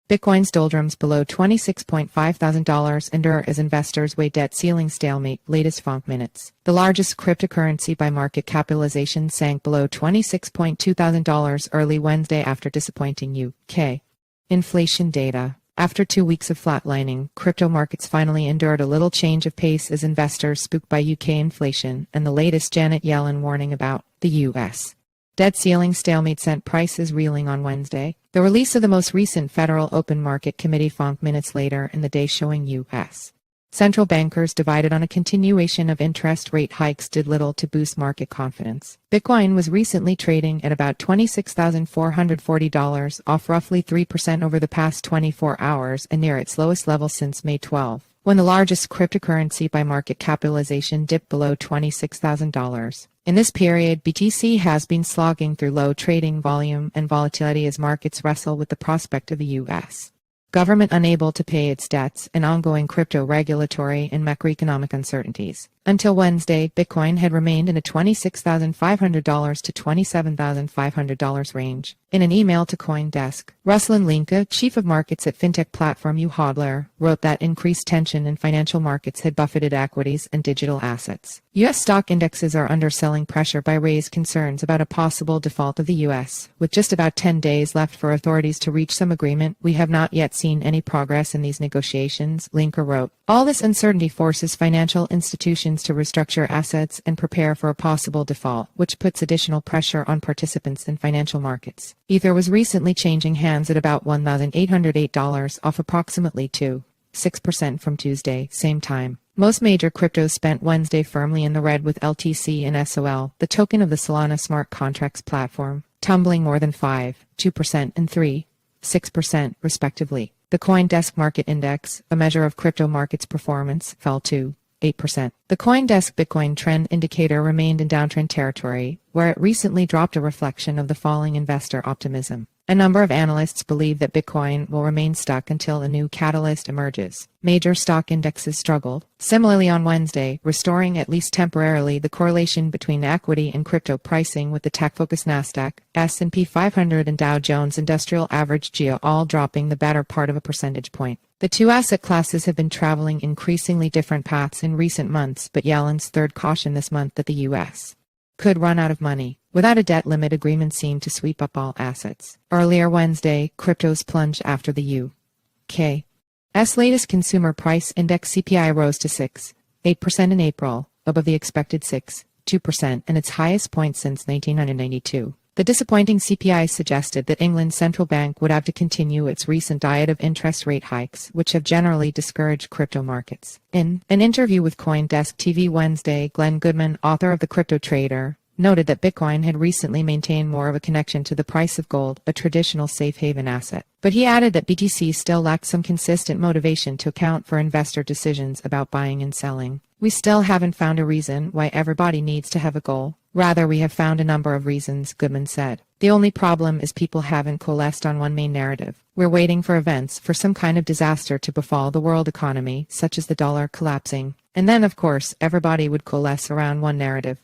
Bitcoin's Doldrums below $26,500 endure as investors weigh debt ceiling stalemate. Latest FOMC minutes. The largest cryptocurrency by market capitalization sank below $26,200 early Wednesday after disappointing UK inflation data. After 2 weeks of flatlining, crypto markets finally endured a little change of pace as investors spooked by UK inflation and the latest Janet Yellen warning about the U.S. debt ceiling stalemate sent prices reeling on Wednesday. The release of the most recent Federal Open Market Committee FOMC minutes later in the day showing U.S. central bankers divided on a continuation of interest rate hikes did little to boost market confidence. Bitcoin was recently trading at about $26,440, off roughly 3% over the past 24 hours and near its lowest level since May 12, when the largest cryptocurrency by market capitalization dipped below $26,000. In this period, BTC has been slogging through low trading volume and volatility as markets wrestle with the prospect of the U.S. government unable to pay its debts and ongoing crypto regulatory and macroeconomic uncertainties. Until Wednesday, Bitcoin had remained in a $26,500 to $27,500 range. In an email to CoinDesk, Ruslan Linka, chief of markets at fintech platform uHodler, wrote that increased tension in financial markets had buffeted equities and digital assets. U.S. stock indexes are under selling pressure by raised concerns about a possible default of the U.S. With just about 10 days left for authorities to reach some agreement, we have not yet seen any progress in these negotiations, Linka wrote. All this uncertainty forces financial institutions to restructure assets and prepare for a possible default, which puts additional pressure on participants in financial markets. Ether was recently changing hands at about $1,808, off approximately 2.6% from Tuesday, same time. Most major cryptos spent Wednesday firmly in the red, with LTC and SOL, the token of the Solana smart contracts platform, tumbling more than 5.2% and 3.6% respectively. The CoinDesk Market Index, a measure of crypto markets performance, fell to 8%. The CoinDesk Bitcoin Trend Indicator remained in downtrend territory, where it recently dropped, a reflection of the falling investor optimism. A number of analysts believe that Bitcoin will remain stuck until a new catalyst emerges. Major stock indexes struggled. Similarly on Wednesday, restoring at least temporarily the correlation between equity and crypto pricing, with the tech-focused Nasdaq, S&P 500 and Dow Jones Industrial Average (GEO) all dropping the better part of a percentage point. The two asset classes have been traveling increasingly different paths in recent months, but Yellen's third caution this month that the U.S. could run out of money without a debt limit agreement seemed to sweep up all assets. Earlier Wednesday, cryptos plunged after the UK's latest consumer price index CPI rose to 6.8% in April, above the expected 6.2% and its highest point since 1992. The disappointing CPI suggested that England's central bank would have to continue its recent diet of interest rate hikes, which have generally discouraged crypto markets. In an interview with CoinDesk TV Wednesday, Glenn Goodman, author of The Crypto Trader, noted that Bitcoin had recently maintained more of a connection to the price of gold, a traditional safe haven asset. But he added that BTC still lacked some consistent motivation to account for investor decisions about buying and selling. We still haven't found a reason why everybody needs to have a goal. Rather, we have found a number of reasons, Goodman said. The only problem is people haven't coalesced on one main narrative. We're waiting for events, for some kind of disaster to befall the world economy, such as the dollar collapsing. And then, of course, everybody would coalesce around one narrative.